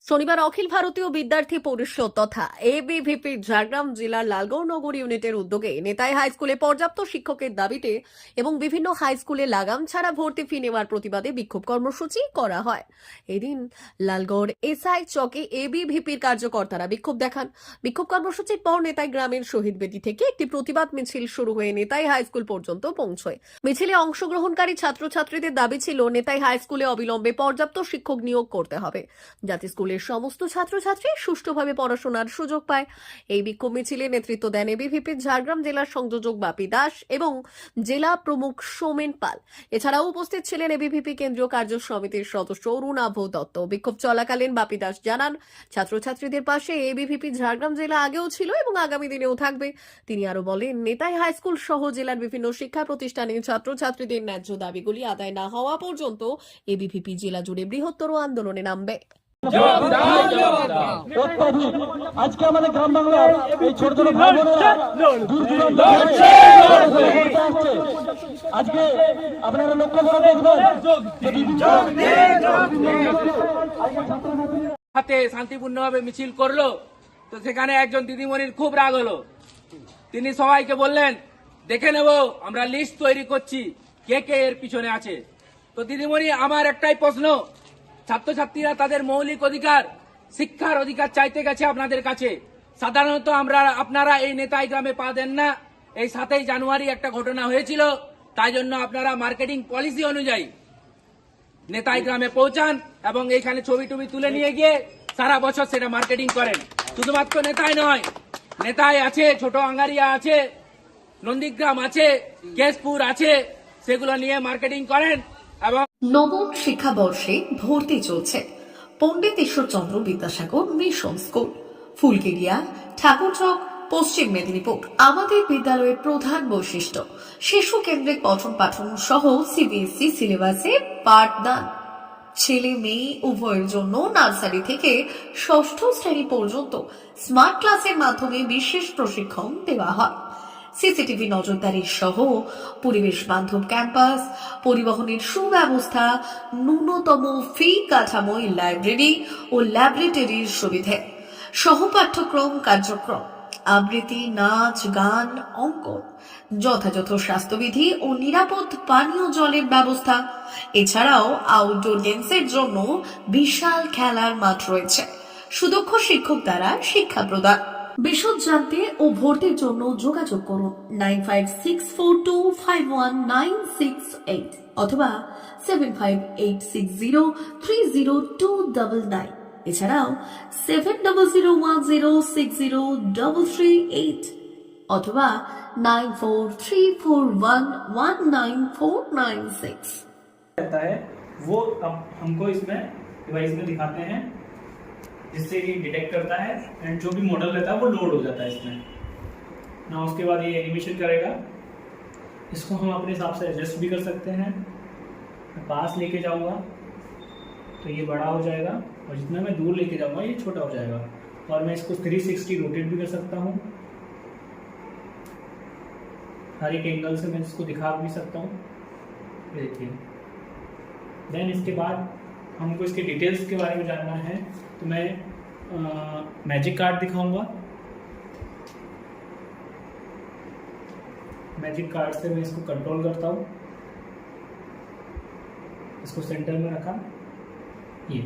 শনিবার অখিল ভারতীয় বিদ্যার্থী পরিষদ তথা এবিভিপি ঝাড়গ্রাম জেলার লালগড় নগর ইউনিটের উদ্যোগে নেতাই হাই স্কুলে পর্যাপ্ত শিক্ষকের দাবিতে এবং বিভিন্ন হাই স্কুলে লাগাম ছাড়া ভর্তি ফি নেওয়ার প্রতিবাদে বিক্ষোভ কর্মসূচি করা হয়। এদিন লালগড় এসআই চকে এবিভিপির কার্যকর্তারা বিক্ষোভ দেখান। বিক্ষোভ কর্মসূচির পর নেতাই গ্রামের শহীদ বেদি থেকে একটি প্রতিবাদ মিছিল শুরু হয়ে নেতাই হাই স্কুল পর্যন্ত পৌঁছয়। মিছিলে অংশগ্রহণকারী ছাত্রছাত্রীদের দাবি ছিল নেতাই হাই স্কুলে অবিলম্বে পর্যাপ্ত শিক্ষক নিয়োগ করতে হবে, যাতে স্কুলের সমস্ত ছাত্রছাত্রী সুষ্ঠুভাবে পড়াশোনার সুযোগ পায়। এই বিক্ষোভ মিছিলে নেতৃত্ব দেন এবিভিপির ঝাড়গ্রাম জেলার সংযোজক বাপি দাস এবং জেলা প্রমুখ সোমেন পাল। এছাড়াও উপস্থিত ছিলেন এবিভিপি কেন্দ্রীয় কার্য সমিতির সদস্য অরুণাভ দত্ত। বিক্ষোভ চলাকালীন বাপি দাস জানান, ছাত্রছাত্রীদের পাশে এবিভিপি ঝাড়গ্রাম জেলা আগেও ছিল এবং আগামী দিনেও থাকবে। তিনি আরো বলেন, নেতাই হাই স্কুল সহ জেলার বিভিন্ন শিক্ষা প্রতিষ্ঠানে ছাত্রছাত্রীদের ন্যায্য দাবিগুলি আদায় না হওয়া পর্যন্ত এবিভিপি জেলা জুড়ে বৃহত্তর আন্দোলনে নামবে। আজকে আমাদের গ্রাম বাংলার এই ছোট ছোট ভাই বোনেরা আজকে আপনারা লক্ষ্য করে দেখবেন হাতে শান্তিপূর্ণভাবে মিছিল করলো, তো সেখানে একজন দিদিমণির খুব রাগ হলো। তিনি সবাইকে বললেন, দেখে নেব, আমরা লিস্ট তৈরি করছি কে কে এর পিছনে আছে। তো দিদিমণি, আমার একটাই প্রশ্ন, ছাত্রছাত্রীরা তাদের মৌলিক অধিকার, শিক্ষার অধিকার চাইতে গেছে আপনাদের কাছে। সাধারণত আপনারা এই নেতাই গ্রামে পা দেন না। এই 7ই জানুয়ারি একটা ঘটনা হয়েছিল, তাই জন্য আপনারা মার্কেটিং পলিসি অনুযায়ী নেতাই গ্রামে পৌঁছান এবং এইখানে ছবি টবি তুলে নিয়ে গিয়ে সারা বছর সেটা মার্কেটিং করেন। শুধুমাত্র নেতাই নয়, নেতাই আছে, ছোট আঙ্গারিয়া আছে, নন্দীগ্রাম আছে, কেশপুর আছে, সেগুলো নিয়ে মার্কেটিং করেন। এবং নবম শিক্ষাবর্ষে ভর্তি চলছে পণ্ডিত ঈশ্বরচন্দ্র বিদ্যাসাগর মিশন স্কুল, ফুলকেরিয়া, ঠাকুরচক, পশ্চিম মেদিনীপুর। আমাদের বিদ্যালয়ের প্রধান বৈশিষ্ট্য শিশু কেন্দ্রিক পঠন পাঠন সহ সিবিএসই সিলেবাসে পাঠদান। ছেলে মেয়ে উভয়ের জন্য নার্সারি থেকে 6ষ্ঠ শ্রেণী পর্যন্ত স্মার্ট ক্লাসের মাধ্যমে বিশেষ প্রশিক্ষণ দেওয়া হয়। সিসিটিভি নজরদারি সহ পরিবেশ বান্ধব ক্যাম্পাস, পরিবহনের সুব্যবস্থা, ন্যূনতম ফি কাঠামোয় লাইব্রেরি ও ল্যাবরেটরির সুবিধে, সহপাঠ্যক্রম কার্যক্রম, আবৃত্তি, নাচ, গান, অঙ্কন, যথাযথ স্বাস্থ্যবিধি ও নিরাপদ পানীয় জলের ব্যবস্থা। এছাড়াও আউটডোর গেমসের জন্য বিশাল খেলার মাঠ রয়েছে। সুদক্ষ শিক্ষক দ্বারা শিক্ষা প্রদান। বিশদ জানতে ও ভর্তির জন্য যোগাযোগ করুন 9564251968 অথবা 7586030299। এছাড়াও 7001060338 অথবা 9434119496। रहता है वो अब हमको इसमें डिवाइस में दिखाते हैं, जिससे ये डिटेक्ट करता है एंड जो भी मॉडल रहता है वो लोड हो जाता है इसमें ना। उसके बाद ये एनिमेशन करेगा, इसको हम अपने हिसाब से एडजस्ट भी कर सकते हैं। मैं पास लेके जाऊंगा तो ये बड़ा हो जाएगा और जितना मैं दूर लेके जाऊंगा ये छोटा हो जाएगा। और मैं इसको 360 रोटेट भी कर सकता हूँ, हर एक एंगल से मैं इसको दिखा भी सकता हूँ। देखिए, देन इसके बाद हमको इसके डिटेल्स के बारे में जानना है तो मैं मैजिक कार्ड दिखाऊंगा। मैजिक कार्ड से मैं इसको कंट्रोल करता हूँ, इसको सेंटर में रखा, ये